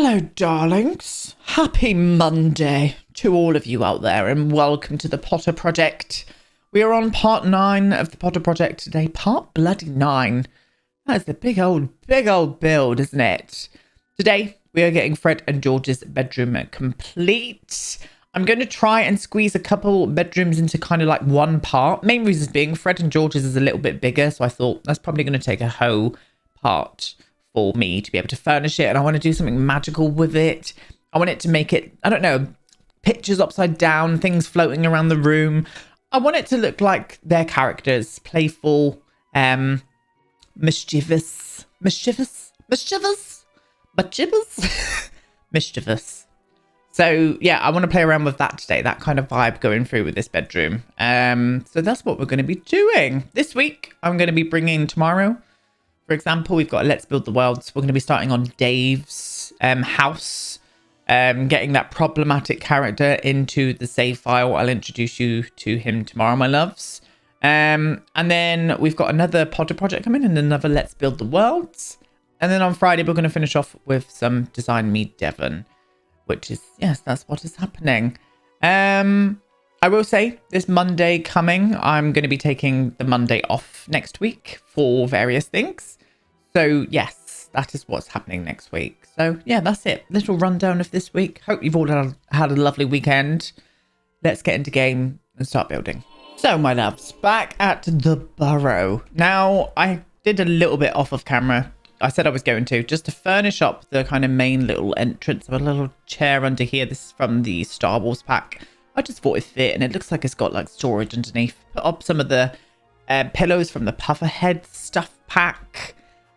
Hello, darlings. Happy Monday to all of you out there, and welcome to the Potter Project. We are on part 9 of the Potter Project today. Part bloody 9. That's a big old build, isn't it? Today, we are getting Fred and George's bedroom complete. I'm going to try and squeeze a couple bedrooms into kind of like one part. Main reasons being Fred and George's is a little bit bigger, so I thought that's probably going to take a whole part for me to be able to furnish it, and I want to do something magical with it. I want it to make it, I don't know, pictures upside down, things floating around the room. I want it to look like their characters, playful, mischievous. So yeah, I want to play around with that today, that kind of vibe going through with this bedroom. So that's what we're going to be doing this week. I'm going to be bringing tomorrow, for example, we've got a Let's Build the World. So we're going to be starting on Dave's house, getting that problematic character into the save file. I'll introduce you to him tomorrow, my loves. And then we've got another Potter project coming and another Let's Build the Worlds. And then on Friday, we're going to finish off with some Design Me Devon, which is, yes, that's what is happening. I will say this Monday coming, I'm going to be taking the Monday off next week for various things. So yes, that is what's happening next week. So yeah, that's it. Little rundown of this week. Hope you've all had a lovely weekend. Let's get into game and start building. So my loves, back at the Burrow. Now, I did a little bit off of camera. I said I was going to, just to furnish up the kind of main little entrance of a little chair under here. This is from the Star Wars pack. I just thought it fit, and it looks like it's got like storage underneath. Put up some of the pillows from the Pufferhead stuff pack,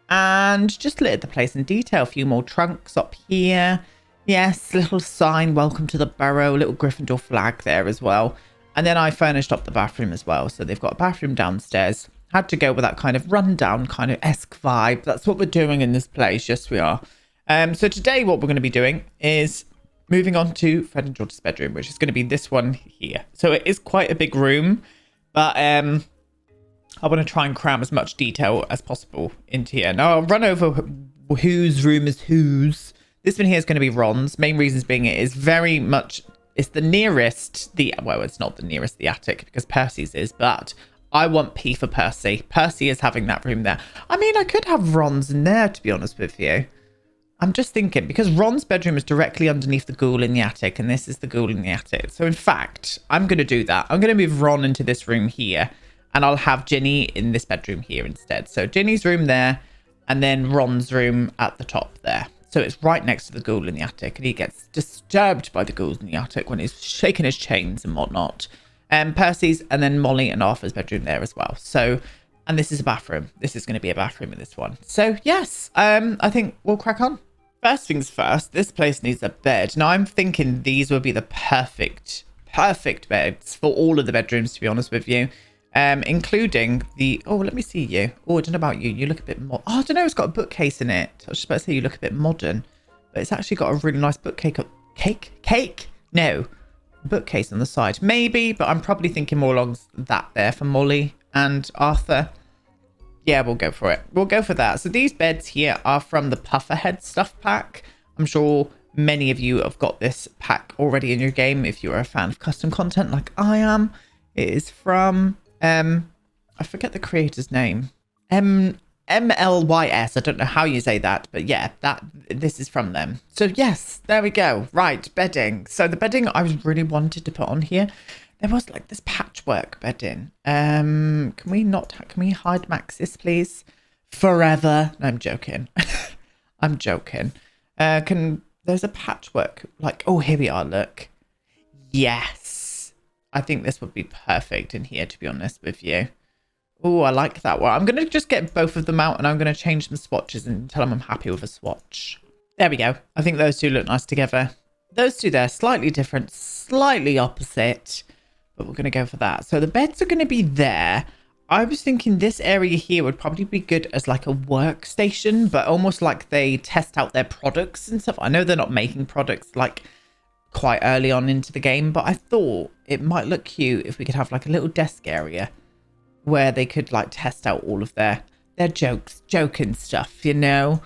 and just lit the place in detail. A few more trunks up here. Yes, little sign, welcome to the Burrow, little Gryffindor flag there as well. And then I furnished up the bathroom as well. So they've got a bathroom downstairs. Had to go with that kind of rundown, kind of esque vibe. That's what we're doing in this place. Yes, we are. So today what we're going to be doing is moving on to Fred and George's bedroom, which is going to be this one here. So it is quite a big room, but I want to try and cram as much detail as possible into here. Now I'll run over whose room is whose. This one here is going to be Ron's. Main reasons being it is very much, it's the nearest, well, it's not the nearest the attic because Percy's is, but I want P for Percy. Percy is having that room there. I mean, I could have Ron's in there, to be honest with you. I'm just thinking, because Ron's bedroom is directly underneath the ghoul in the attic, and this is the ghoul in the attic. So in fact, I'm going to do that. I'm going to move Ron into this room here, and I'll have Ginny in this bedroom here instead. So Ginny's room there, and then Ron's room at the top there. So it's right next to the ghoul in the attic, and he gets disturbed by the ghouls in the attic when he's shaking his chains and whatnot. Percy's, and then Molly and Arthur's bedroom there as well. So, and this is a bathroom. This is going to be a bathroom in this one. So yes, I think we'll crack on. First things first, this place needs a bed. Now I'm thinking these would be the perfect beds for all of the bedrooms, to be honest with you. Including the, oh, let me see you. Oh, I don't know about you. You look a bit more, oh, I don't know. It's got a bookcase in it. I was just about to say you look a bit modern, but it's actually got a really nice bookcase. No, bookcase on the side. Maybe, but I'm probably thinking more along that there for Molly and Arthur. Yeah, we'll go for it. We'll go for that. So these beds here are from the Pufferhead stuff pack. I'm sure many of you have got this pack already in your game if you're a fan of custom content like I am. It is from, I forget the creator's name. MLYS. I don't know how you say that, but yeah, this is from them. So yes, there we go. Right, bedding. So the bedding I was really wanted to put on here, there was like this patchwork bedding. Can we hide Maxis, please? Forever. No, I'm joking. I'm joking. There's a patchwork, like, oh, here we are, look. Yes. I think this would be perfect in here, to be honest with you. Oh, I like that one. I'm going to just get both of them out, and I'm going to change some swatches and tell them I'm happy with a swatch. There we go. I think those two look nice together. Those two there, slightly different, slightly opposite, but we're going to go for that. So the beds are going to be there. I was thinking this area here would probably be good as like a workstation, but almost like they test out their products and stuff. I know they're not making products like quite early on into the game, but I thought it might look cute if we could have like a little desk area where they could like test out all of their joking stuff, you know.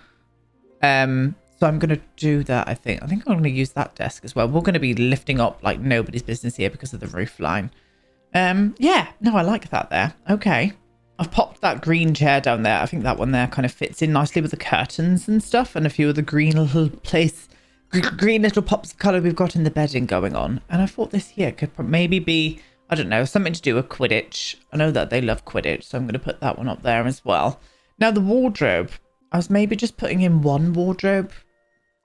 So I'm going to do that, I think. I think I'm going to use that desk as well. We're going to be lifting up like nobody's business here because of the roof line. Yeah, no, I like that there. Okay. I've popped that green chair down there. I think that one there kind of fits in nicely with the curtains and stuff and a few of the green little green little pops of colour we've got in the bedding going on. And I thought this here could maybe be, I don't know, something to do with Quidditch. I know that they love Quidditch, so I'm going to put that one up there as well. Now the wardrobe, I was maybe just putting in one wardrobe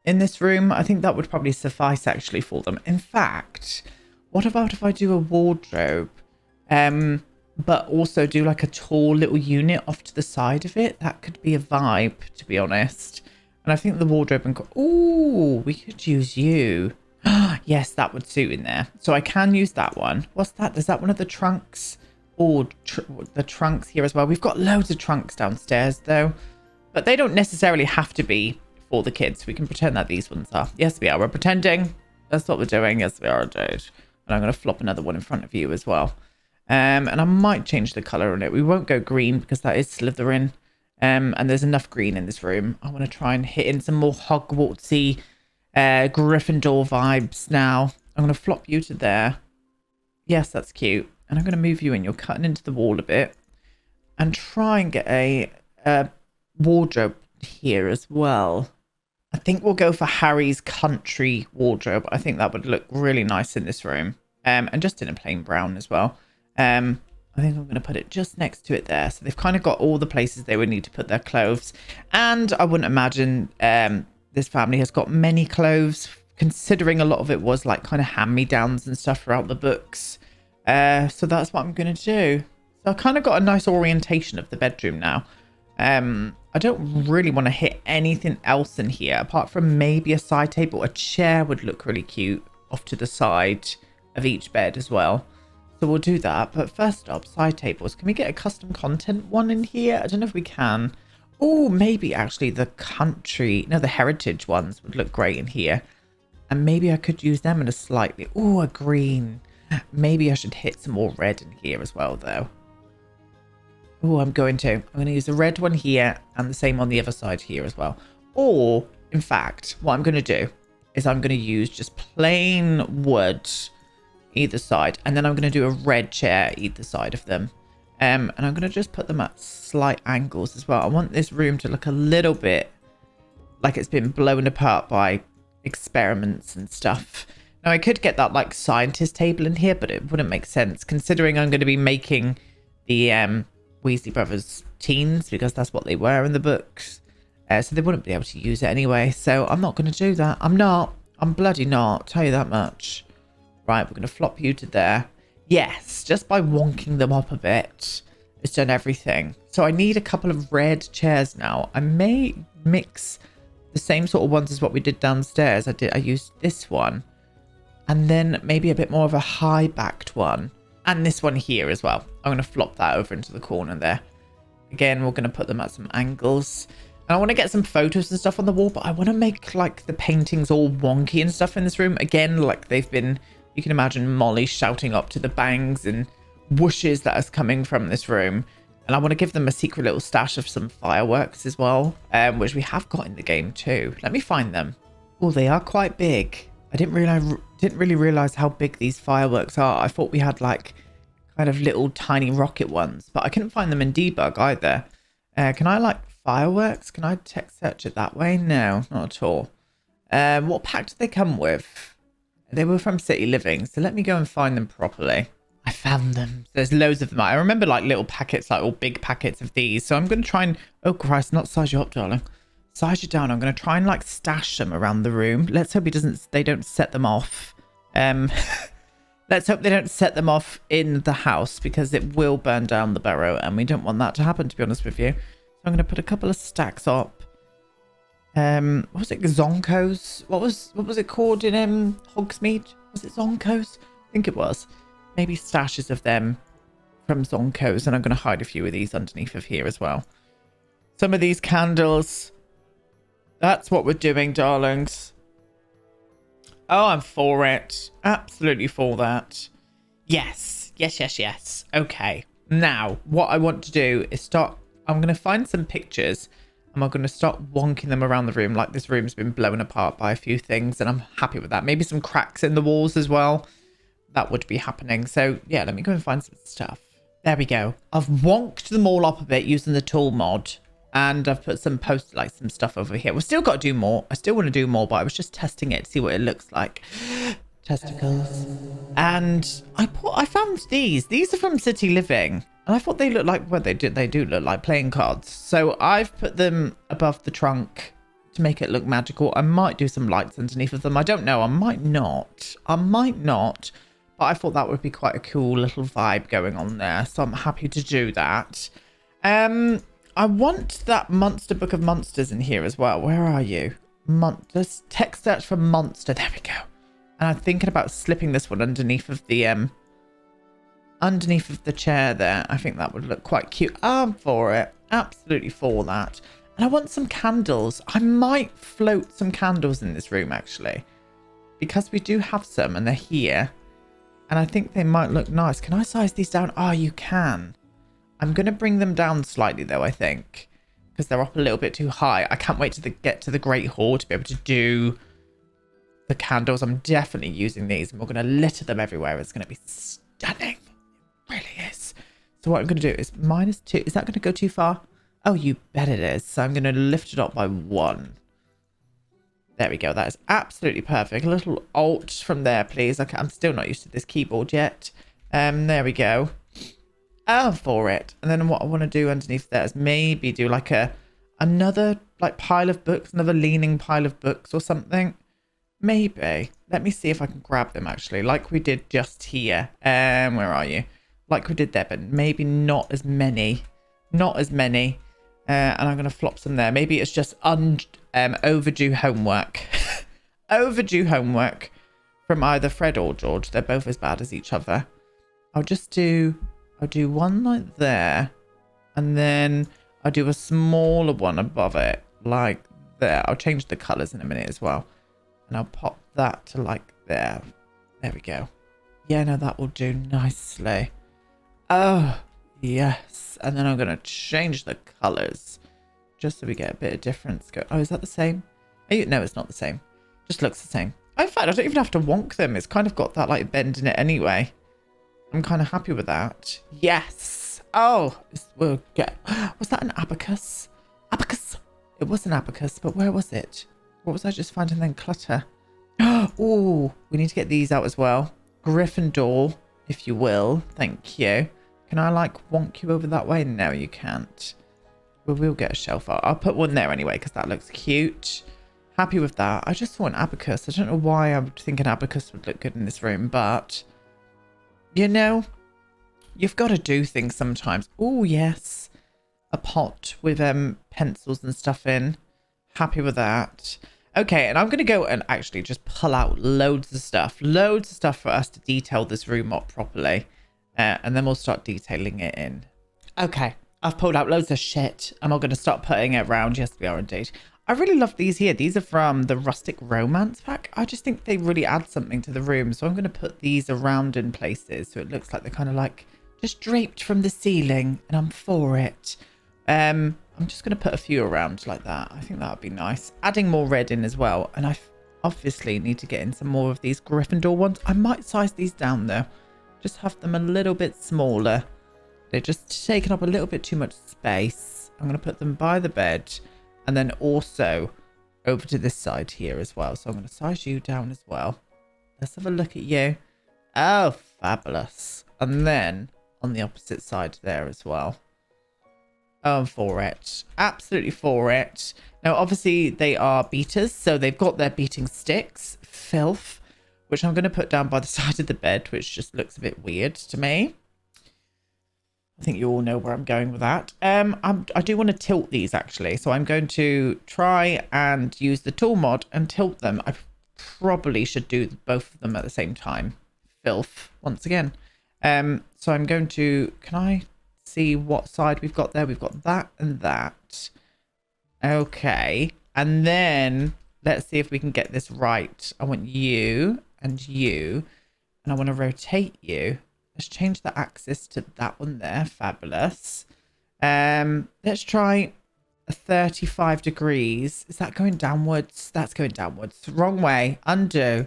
in this room. I think that would probably suffice actually for them. In fact, what about if I do a wardrobe, but also do like a tall little unit off to the side of it? That could be a vibe, to be honest. And I think the wardrobe and ooh, we could use you. Yes, that would suit in there. So I can use that one. What's that? Is that one of the trunks? Oh, the trunks here as well. We've got loads of trunks downstairs though, but they don't necessarily have to be for the kids. We can pretend that these ones are. Yes, we are. We're pretending. That's what we're doing. Yes, we are, dude. And I'm going to flop another one in front of you as well. And I might change the color on it. We won't go green because that is Slytherin. And there's enough green in this room. I want to try and hit in some more Hogwartsy Gryffindor vibes now. I'm going to flop you to there. Yes, that's cute. And I'm going to move you in. You're cutting into the wall a bit. And try and get a wardrobe here as well. I think we'll go for Harry's country wardrobe. I think that would look really nice in this room. And just in a plain brown as well. I think I'm going to put it just next to it there. So they've kind of got all the places they would need to put their clothes. And I wouldn't imagine this family has got many clothes, considering a lot of it was like kind of hand-me-downs and stuff throughout the books. So that's what I'm going to do. So I kind of got a nice orientation of the bedroom now. I don't really want to hit anything else in here, apart from maybe a side table. A chair would look really cute off to the side of each bed as well. So we'll do that. But first up, side tables. Can we get a custom content one in here? I don't know if we can. Oh, maybe actually the country, no, the heritage ones would look great in here. And maybe I could use them in a slightly, oh, a green. Maybe I should hit some more red in here as well, though. Oh, I'm going to use the red one here and the same on the other side here as well. Or, in fact, what I'm going to do is I'm going to use just plain wood either side. And then I'm going to do a red chair either side of them. And I'm going to just put them at slight angles as well. I want this room to look a little bit like it's been blown apart by experiments and stuff. Now, I could get that like scientist table in here, but it wouldn't make sense considering I'm going to be making the Weasley brothers teens because that's what they were in the books. So they wouldn't be able to use it anyway. So I'm not going to do that. I'm bloody not. Tell you that much. Right, we're going to flop you to there. Yes, just by wonking them up a bit, it's done everything. So I need a couple of red chairs now. I may mix the same sort of ones as what we did downstairs. I used this one. And then maybe a bit more of a high-backed one. And this one here as well. I'm going to flop that over into the corner there. Again, we're going to put them at some angles. And I want to get some photos and stuff on the wall, but I want to make like the paintings all wonky and stuff in this room. Again, like they've been, you can imagine Molly shouting up to the bangs and whooshes that is coming from this room. And I want to give them a secret little stash of some fireworks as well, which we have got in the game too. Let me find them. Oh, they are quite big. I didn't really realize how big these fireworks are. I thought we had like kind of little tiny rocket ones, but I couldn't find them in debug either. Can I like fireworks? Can I text search it that way? No, not at all. What pack did they come with? They were from City Living, so let me go and find them properly. I found them. There's loads of them. I remember like little packets, like all big packets of these. So I'm going to try and, oh Christ, not size you up, darling. Size you down. I'm going to try and like stash them around the room. Let's hope they don't set them off. Let's hope they don't set them off in the house because it will burn down the Burrow and we don't want that to happen, to be honest with you. So I'm going to put a couple of stacks up. What was it? Zonkos? What was it called in Hogsmeade? Was it Zonkos? I think it was. Maybe stashes of them from Zonkos, and I'm going to hide a few of these underneath of here as well. Some of these candles. That's what we're doing, darlings. Oh, I'm for it. Absolutely for that. Yes. Yes, yes, yes. Okay. Now, what I want to do is start... I'm going to find some pictures And we're going to start wonking them around the room. Like this room's been blown apart by a few things, and I'm happy with that. Maybe some cracks in the walls as well. That would be happening. So yeah, let me go and find some stuff. There we go. I've wonked them all up a bit using the tool mod. And I've put some like some stuff over here. We've still got to do more. I still want to do more, but I was just testing it to see what it looks like. Testicles. And I found these. These are from City Living. And I thought they look like, well, they do look like playing cards. So I've put them above the trunk to make it look magical. I might do some lights underneath of them. I don't know. I might not. But I thought that would be quite a cool little vibe going on there. So I'm happy to do that. I want that Monster Book of Monsters in here as well. Where are you? Let's text search for monster. There we go. And I'm thinking about slipping this one underneath of the chair there. I think that would look quite cute. I'm for it. Absolutely for that. And I want some candles. I might float some candles in this room actually, because we do have some and they're here. And I think they might look nice. Can I size these down? Oh, you can. I'm going to bring them down slightly though, I think, because they're up a little bit too high. I can't wait to get to the Great Hall to be able to do the candles. I'm definitely using these and we're going to litter them everywhere. It's going to be stunning. It really is. So what I'm going to do is -2. Is that going to go too far? Oh, you bet it is. So I'm going to lift it up by 1. There we go. That is absolutely perfect. A little alt from there, please. Okay, I'm still not used to this keyboard yet. There we go. Oh, for it. And then what I want to do underneath there is maybe do like another like pile of books, another leaning pile of books or something. Maybe. Let me see if I can grab them actually, like we did just here. Where are you? Like we did there, but maybe not as many. Not as many. And I'm going to flop some there. Maybe it's just overdue homework. Overdue homework from either Fred or George. They're both as bad as each other. I'll do one like there, and then I'll do a smaller one above it, like there. I'll change the colours in a minute as well. And I'll pop that to like there. There we go. Yeah, no, that will do nicely. Oh, yes. And then I'm going to change the colours just so we get a bit of difference. Oh, is that the same? No, it's not the same. Just looks the same. In fact, I don't even have to wonk them. It's kind of got that like bend in it anyway. I'm kind of happy with that. Yes. Oh, we'll get. Was that an abacus? Abacus. It was an abacus, but where was it? What was I just finding then? Clutter. Oh, we need to get these out as well. Gryffindor, if you will. Thank you. Can I like wonk you over that way? No, you can't. Well, we'll get a shelf out. I'll put one there anyway because that looks cute. Happy with that. I just saw an abacus. I don't know why I'm thinking abacus would look good in this room, but you know, you've got to do things sometimes. Oh, yes. A pot with pencils and stuff in. Happy with that. Okay, and I'm going to go and actually just pull out loads of stuff. Loads of stuff for us to detail this room up properly. And then we'll start detailing it in. Okay, I've pulled out loads of shit. And we're going to start putting it around. Yes, we are indeed. I really love these here. These are from the Rustic Romance pack. I just think they really add something to the room. So I'm going to put these around in places so it looks like they're kind of like just draped from the ceiling. And I'm for it. I'm just going to put a few around like that. I think that would be nice. Adding more red in as well. And I obviously need to get in some more of these Gryffindor ones. I might size these down though. Just have them a little bit smaller. They're just taking up a little bit too much space. I'm going to put them by the bed. And then also over to this side here as well. So I'm going to size you down as well. Let's have a look at you. Oh, fabulous. And then on the opposite side there as well. Oh, I'm for it. Absolutely for it. Now, obviously, they are beaters. So they've got their beating sticks. Filth. Which I'm going to put down by the side of the bed. Which just looks a bit weird to me. I think you all know where I'm going with that. I do want to tilt these actually. So I'm going to try and use the tool mod and tilt them. I probably should do both of them at the same time. Filth once again. So I'm going to, can I see what side we've got there? We've got that and that. Okay. And then let's see if we can get this right. I want you and you, and I want to rotate you. Let's change the axis to that one there. Fabulous. Let's try 35 degrees. Is that going downwards? That's going downwards. Wrong way. Undo.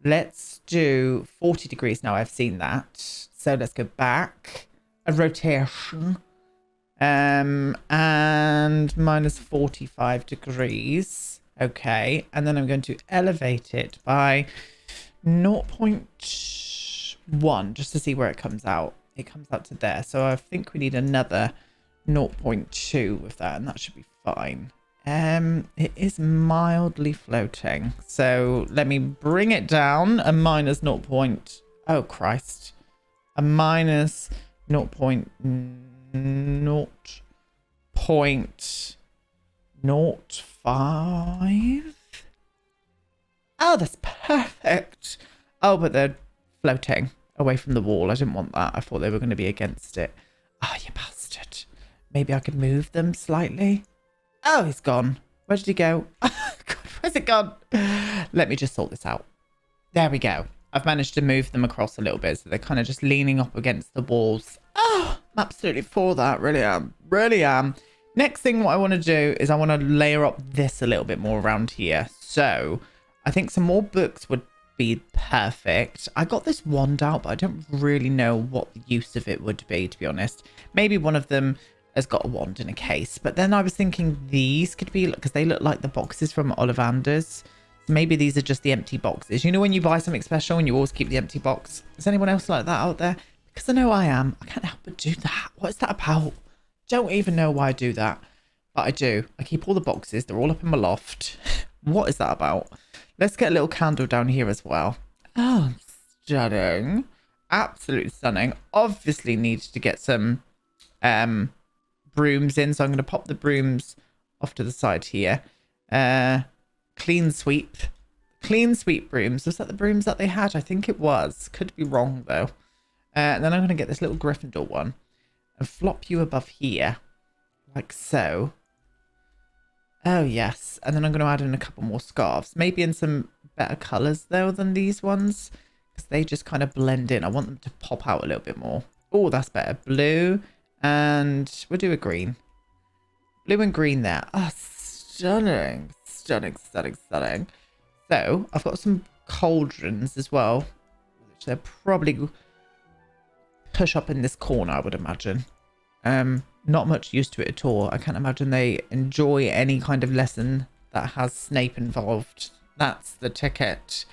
Let's do 40 degrees now. I've seen that. So let's go back. A rotation. And minus 45 degrees. Okay. And then I'm going to elevate it by 0.1 just to see where it comes out. It comes out to there. So I think we need another 0.2 with that, and that should be fine. It is mildly floating. So let me bring it down. A minus 0. Oh, Christ. A minus 0.05. Oh, that's perfect. Oh, but they're floating away from the wall. I didn't want that. I thought they were going to be against it. Oh, you bastard. Maybe I could move them slightly. Oh, he's gone. Where did he go? God, where's it gone? Let me just sort this out. There we go. I've managed to move them across a little bit, so they're kind of just leaning up against the walls. Oh, I'm absolutely for that. Really am. Really am. Next thing what I want to do is I want to layer up this a little bit more around here. So I think some more books would be perfect. I got this wand out, but I don't really know what the use of it would be, to be honest. Maybe one of them has got a wand in a case, but then I was thinking these could be, because they look like the boxes from Ollivander's. Maybe these are just the empty boxes. You know when you buy something special and you always keep the empty box? Is anyone else like that out there? Because I know I am. I can't help but do that. What is that about? Don't even know why I do that, but I do. I keep all the boxes. They're all up in my loft. What is that about? Let's get a little candle down here as well. Oh, stunning. Absolutely stunning. Obviously needs to get some brooms in, so I'm going to pop the brooms off to the side here. Clean sweep brooms. Was that the brooms that they had? I think it was. Could be wrong though. And then I'm going to get this little Gryffindor one and flop you above here like so. Oh yes. And then I'm going to add in a couple more scarves, maybe in some better colors though than these ones, because they just kind of blend in. I want them to pop out a little bit more. Oh, that's better. Blue, and we'll do a green. Blue and green there. Oh, stunning. Stunning, stunning, stunning. So I've got some cauldrons as well, which they'll probably push up in this corner, I would imagine. Not much use to it at all. I can't imagine they enjoy any kind of lesson that has Snape involved. That's the ticket.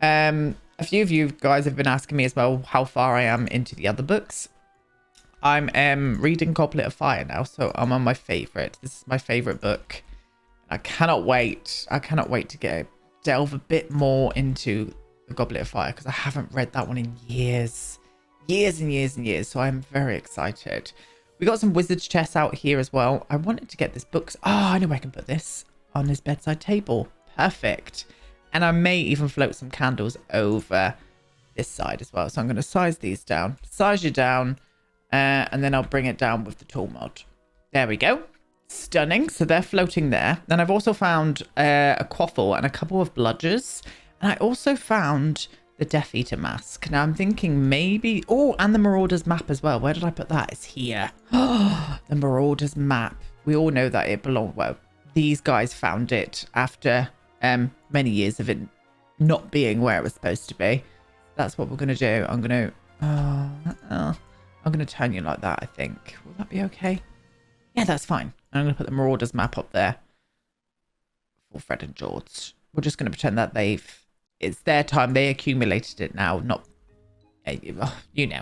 A few of you guys have been asking me as well how far I am into the other books. I'm reading Goblet of Fire now, so I'm on my favorite. This is my favorite book. I cannot wait. I cannot wait to delve a bit more into the Goblet of Fire, because I haven't read that one in years. Years and years and years. So I'm very excited. We got some wizard's chess out here as well. I wanted to get this book. Oh, I know where I can put this on his bedside table. Perfect. And I may even float some candles over this side as well. So I'm going to size these down. Size you down. And then I'll bring it down with the tool mod. There we go. Stunning. So they're floating there. Then I've also found a quaffle and a couple of bludgers. And I also found the Death Eater mask. Now I'm thinking maybe... Oh, and the Marauders map as well. Where did I put that? It's here. Oh, the Marauders map. We all know that it belonged... Well, these guys found it after many years of it not being where it was supposed to be. That's what we're going to do. I'm going to turn you like that, I think. Will that be okay? Yeah, that's fine. I'm going to put the Marauders map up there for Fred and George. We're just going to pretend that it's their time. They accumulated it now. Not, you know,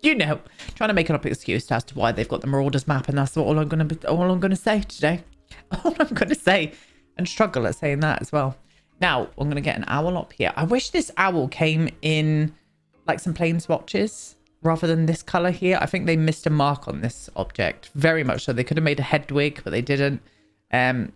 you know, trying to make an up excuse as to why they've got the Marauders map, and that's all I'm going to say today. All I'm going to say, and struggle at saying that as well. Now I'm going to get an owl up here. I wish this owl came in like some plain swatches rather than this color here. I think they missed a mark on this object, very much so. They could have made a head wig, but they didn't. I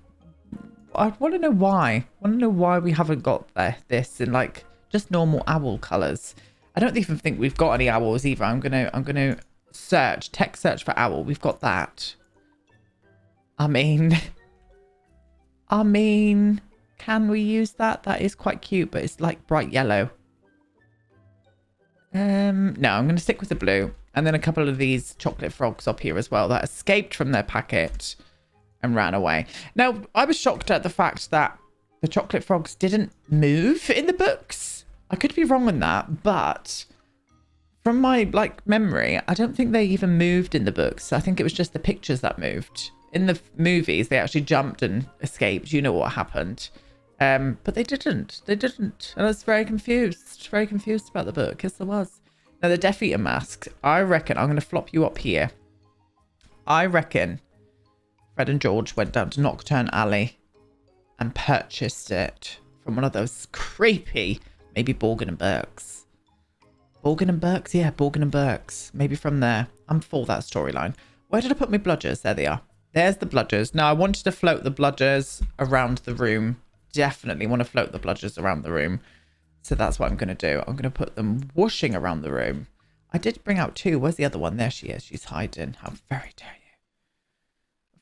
want to know why. I want to know why we haven't got this in like just normal owl colors. I don't even think we've got any owls either. I'm gonna search, text search for owl. We've got that. I mean, can we use that? That is quite cute, but it's like bright yellow. No, I'm going to stick with the blue. And then a couple of these chocolate frogs up here as well that escaped from their packet. and ran away. Now, I was shocked at the fact that the chocolate frogs didn't move in the books. I could be wrong on that, but from my memory, I don't think they even moved in the books. I think it was just the pictures that moved. In the movies, they actually jumped and escaped. You know what happened. But they didn't. They didn't. And I was very confused. Very confused about the book. Yes, I was. Now, the Death Eater mask, I reckon I'm going to flop you up here. I reckon Fred and George went down to Nocturne Alley and purchased it from one of those creepy, maybe Borgin and Burkes. Borgin and Burkes? Yeah, Borgin and Burkes. Maybe from there. I'm for that storyline. Where did I put my bludgers? There they are. There's the bludgers. Now, I wanted to float the bludgers around the room. Definitely want to float the bludgers around the room. So that's what I'm going to do. I'm going to put them whooshing around the room. I did bring out two. Where's the other one? There she is. She's hiding. How very dare you.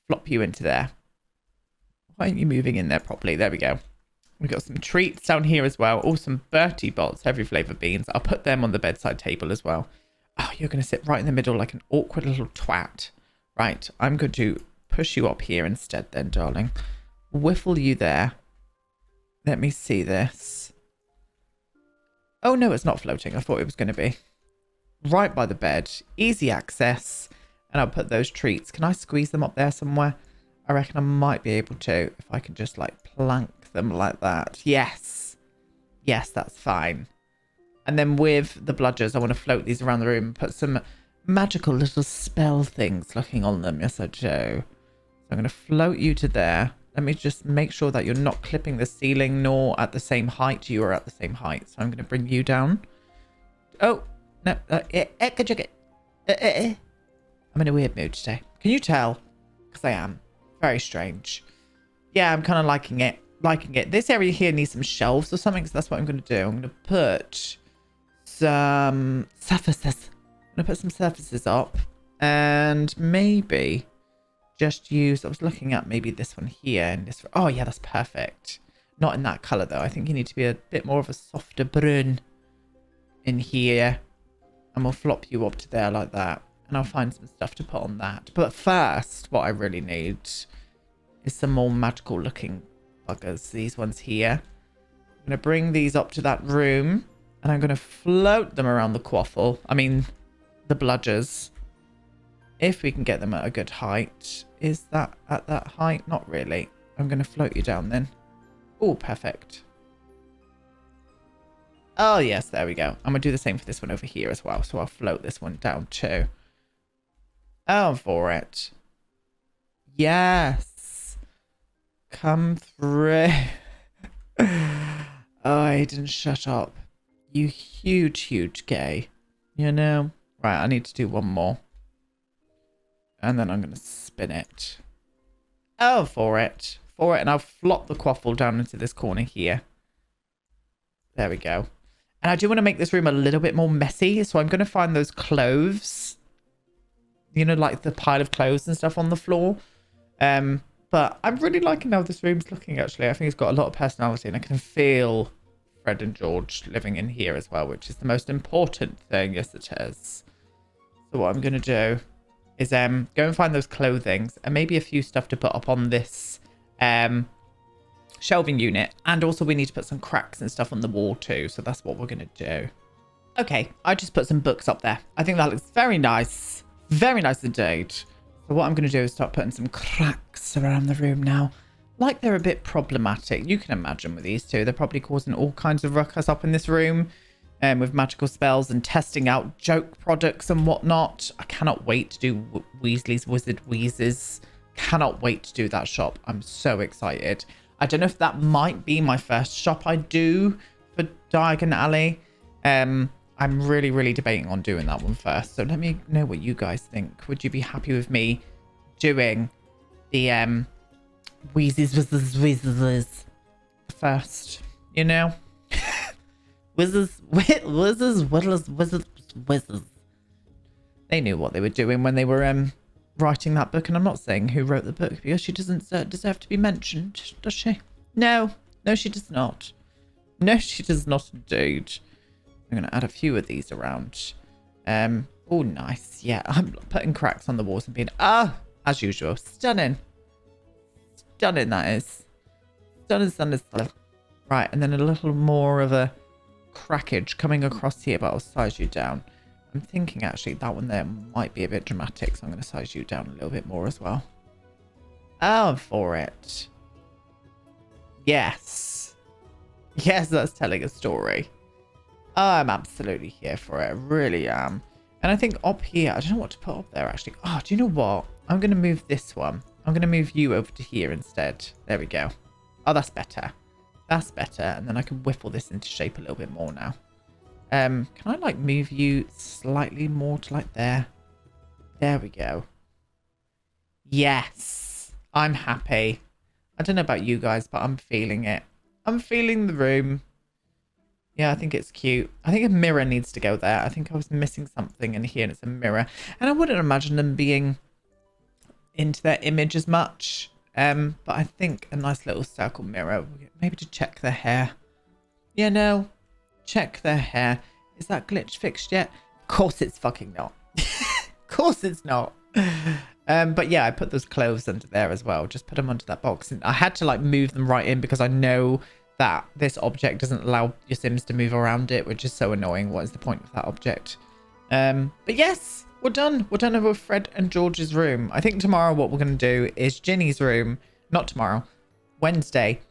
Flop you into there. Why aren't you moving in there properly? There we go. We've got some treats down here as well. Oh, some Bertie Bott's heavy flavor beans. I'll put them on the bedside table as well. Oh, you're going to sit right in the middle like an awkward little twat. Right. I'm going to push you up here instead then, darling. Whiffle you there. Let me see this. Oh, no, it's not floating. I thought it was going to be. Right by the bed. Easy access. And I'll put those treats. Can I squeeze them up there somewhere? I reckon I might be able to. If I can just plank them like that. Yes. Yes, that's fine. And then with the bludgers, I want to float these around the room and put some magical little spell things looking on them. Yes, I do. So I'm going to float you to there. Let me just make sure that you're not clipping the ceiling nor at the same height. You are at the same height. So I'm going to bring you down. Oh, no. I'm in a weird mood today. Can you tell? Because I am. Very strange. Yeah, I'm kind of liking it. This area here needs some shelves or something. So that's what I'm going to do. I'm going to put some surfaces. I'm going to put some surfaces up. And maybe just use, I was looking at maybe this one here and this. Oh yeah, that's perfect. Not in that color though. I think you need to be a bit more of a softer brun in here. And we'll flop you up to there like that. And I'll find some stuff to put on that. But first, what I really need is some more magical looking buggers. These ones here. I'm going to bring these up to that room. And I'm going to float them around the quaffle. I mean, the bludgers. If we can get them at a good height. Is that at that height? Not really. I'm going to float you down then. Oh, perfect. Oh, yes. There we go. I'm going to do the same for this one over here as well. So I'll float this one down too. Oh, I'm for it. Yes. Come through. Oh, I didn't shut up. You huge, huge gay. You know? Right, I need to do one more. And then I'm going to spin it. Oh, for it. For it. And I'll flop the quaffle down into this corner here. There we go. And I do want to make this room a little bit more messy. So I'm going to find those clothes. You know, like the pile of clothes and stuff on the floor. But I'm really liking how this room's looking, actually. I think it's got a lot of personality. And I can feel Fred and George living in here as well, which is the most important thing. Yes, it is. So what I'm going to do is go and find those clothings and maybe a few stuff to put up on this shelving unit. And also we need to put some cracks and stuff on the wall too. So that's what we're going to do. Okay, I just put some books up there. I think that looks very nice. Very nice indeed. So what I'm going to do is start putting some cracks around the room now. Like they're a bit problematic. You can imagine with these two. They're probably causing all kinds of ruckus up in this room. With magical spells and testing out joke products and whatnot. I cannot wait to do Weasley's Wizard Wheezes. Cannot wait to do that shop. I'm so excited. I don't know if that might be my first shop I do for Diagon Alley. I'm really, really debating on doing that one first. So let me know what you guys think. Would you be happy with me doing the Wheezes first? You know? Wizards. They knew what they were doing when they were writing that book, and I'm not saying who wrote the book because she doesn't deserve to be mentioned, does she? No, she does not. No, she does not indeed. I'm going to add a few of these around. Oh, nice. Yeah, I'm putting cracks on the walls and being as usual, stunning. Stunning, that is. Stunning, stunning, stunning. Right, and then a little more of a crackage coming across here, but I'll size you down. I'm thinking actually that one there might be a bit dramatic, so I'm going to size you down a little bit more as well. Oh, I'm for it. Yes. Yes, that's telling a story. I'm absolutely here for it. I really am. And I think up here, I don't know what to put up there actually. Oh, do you know what? I'm going to move this one. I'm going to move you over to here instead. There we go. Oh, that's better. That's better. And then I can whiffle this into shape a little bit more now. Can I like move you slightly more to like there? There we go. Yes. I'm happy. I don't know about you guys, but I'm feeling it. I'm feeling the room. Yeah, I think it's cute. I think a mirror needs to go there. I think I was missing something in here and it's a mirror. And I wouldn't imagine them being into their image as much. But I think a nice little circle mirror, maybe to check their hair. Yeah, no. Check their hair. Is that glitch fixed yet? Of course it's fucking not. Of course it's not. But yeah, I put those clothes under there as well. Just put them under that box. And I had to like move them right in because I know that this object doesn't allow your Sims to move around it, which is so annoying. What is the point of that object? But yes, we're done. We're done with Fred and George's room. I think tomorrow what we're going to do is Ginny's room. Not tomorrow. Wednesday.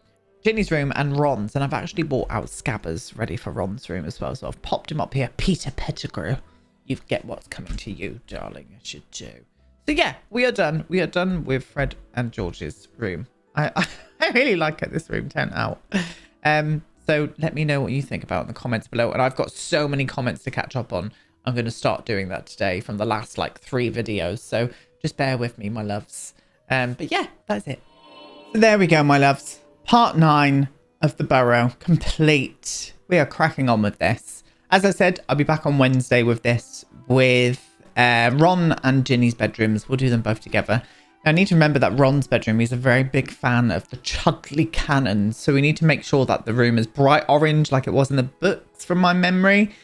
Ginny's room and Ron's. And I've actually bought out Scabbers ready for Ron's room as well. So I've popped him up here. Peter Pettigrew. You get what's coming to you, darling. I should do. So yeah, we are done. We are done with Fred and George's room. I really like it. This room turned out. So let me know what you think about it in the comments below. And I've got so many comments to catch up on. I'm going to start doing that today from the last like 3 videos. So just bear with me, my loves. But yeah, that's it. So there we go, my loves. Part 9 of the Burrow complete. We are cracking on with this. As I said, I'll be back on Wednesday with this, with Ron and Ginny's bedrooms. We'll do them both together. Now, I need to remember that Ron's bedroom, he's a very big fan of the Chudley cannons. So we need to make sure that the room is bright orange like it was in the books from my memory.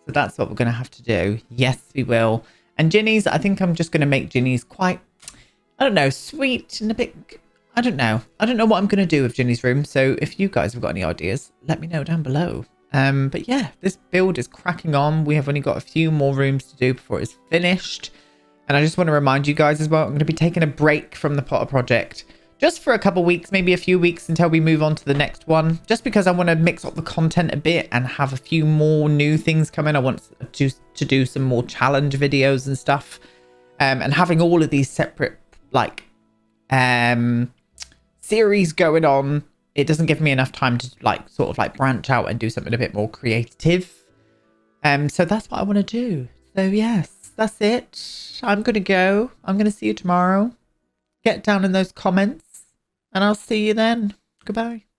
So that's what we're going to have to do. Yes, we will. And Ginny's, I think I'm just going to make Ginny's quite, I don't know, sweet and a bit, I don't know. I don't know what I'm going to do with Ginny's room. So if you guys have got any ideas, let me know down below. But yeah, this build is cracking on. We have only got a few more rooms to do before it's finished. And I just want to remind you guys as well, I'm going to be taking a break from the Potter project just for a couple weeks, maybe a few weeks until we move on to the next one. Just because I want to mix up the content a bit and have a few more new things coming. I want to do some more challenge videos and stuff. And having all of these separate like series going on, it doesn't give me enough time to like sort of like branch out and do something a bit more creative. So that's what I want to do. So yes. That's it. I'm going to go. I'm going to see you tomorrow. Get down in those comments and I'll see you then. Goodbye.